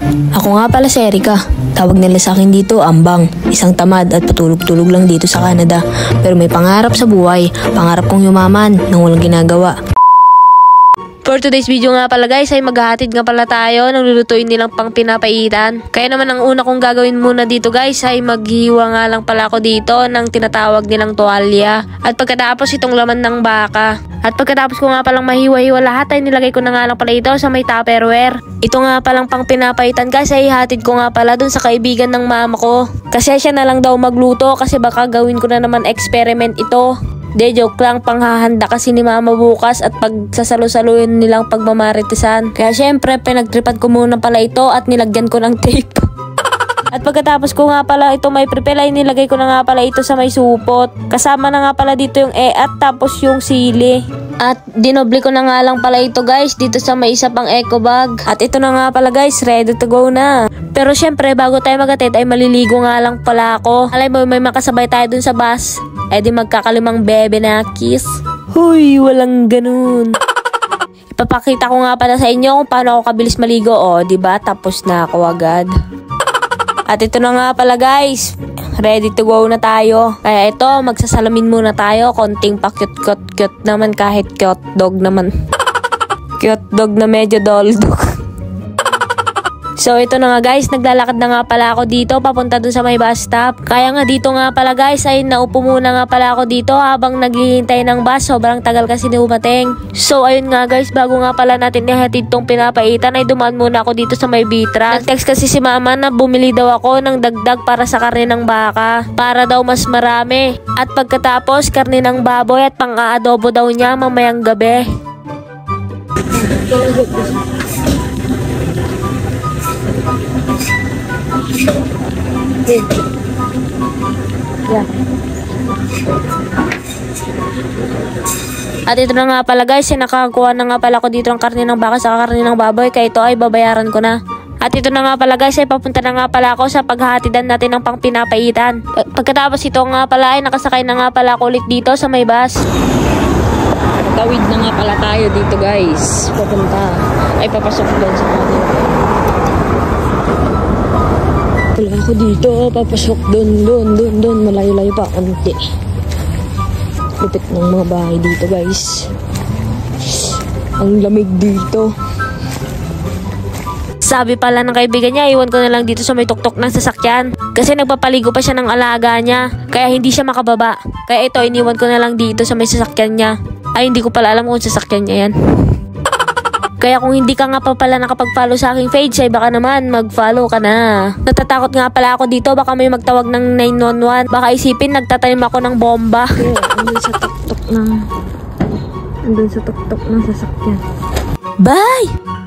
Ako nga pala si Erica. Tawag nila sa akin dito Ambang. Isang tamad at patulog-tulog lang dito sa Canada. Pero may pangarap sa buhay. Pangarap kong yumaman nang walang ginagawa. For today's video nga pala guys ay maghahatid nga pala tayo ng lulutuin nilang pang pinapaitan. Kaya naman ang una kong gagawin muna dito guys ay maghiwa nga lang pala ako dito ng tinatawag nilang tuwalya. At pagkatapos itong laman ng baka. At pagkatapos ko nga palang mahiwa-hiwa lahat ay nilagay ko na nga lang pala ito sa may Tupperware. Ito nga palang pang pinapaitan guys ay ihatid ko nga pala dun sa kaibigan ng mama ko. Kasi siya na lang daw magluto kasi baka gawin ko na naman experiment ito. De, joke lang, panghahanda kasi ni mama bukas at pagsasalo-saluin nilang pagmamaritisan. Kaya syempre, pinagtripan ko muna pala ito at nilagyan ko ng tape. At pagkatapos ko nga pala ito may prepare ay nilagay ko na nga pala ito sa may supot. Kasama na nga pala dito yung at tapos yung sili. At dinoble ko na nga lang pala ito guys dito sa may isa pang eco bag. At ito na nga pala guys, ready to go na. Pero syempre bago tayo magatid ay maliligo nga lang pala ako. Alay mo may makasabay tayo dun sa bus. Eh di magkakalimang bebe na kiss. Huy, walang ganun. Ipapakita ko nga pala sa inyo kung paano ako kabilis maligo. O, diba? Tapos na ako agad. At ito na nga pala guys. Ready to go na tayo. Kaya ito, magsasalamin muna tayo. Konting pa-cute naman kahit cute dog naman. Cute dog na medyo doll dog. So ito na nga guys, naglalakad na nga pala ako dito papunta dun sa may bus stop. Kaya nga dito nga pala guys ay naupo muna nga pala ako dito habang naghihintay ng bus. Sobrang tagal kasi dumating. So ayun nga guys, bago nga pala natin ihatid tong pinapaitan ay dumaan muna ako dito sa may Vitras. Nag-text kasi si mama na bumili daw ako ng dagdag para sa karne ng baka. Para daw mas marami. At pagkatapos karne ng baboy at pang-aadobo daw niya mamayang gabi. Yeah. At ito na nga pala guys, nakakuha na nga pala ako dito ng karne ng baka sa karne ng baboy. Kaya ito ay babayaran ko na. At ito na nga pala guys, ay papunta na nga pala ako sa paghahatidan natin ng pang pinapaitan. Pagkatapos ito nga pala ay nakasakay na nga pala ako ulit dito sa may bus. Tawid na nga pala tayo dito guys. Papunta. Ay papasok doon sa kanila. Wala ako dito, papasok doon, malayo-layo pa konti. Lupit ng mga bahay dito guys. Ang lamig dito. Sabi pala ng kaibigan niya, iwan ko na lang dito sa may tuktok ng sasakyan. Kasi nagpapaligo pa siya ng alaga niya, kaya hindi siya makababa. Kaya ito, iniwan ko na lang dito sa may sasakyan niya. Ay, hindi ko pala alam kung sasakyan niya yan. Kaya kung hindi ka nga pa pala nakapag-follow sa aking page, ay baka naman mag-follow ka na. Natatakot nga pala ako dito, baka may magtawag ng 911. Baka isipin, nagtatanim ako ng bomba. Andun sa tuktok ng sasakyan. Bye!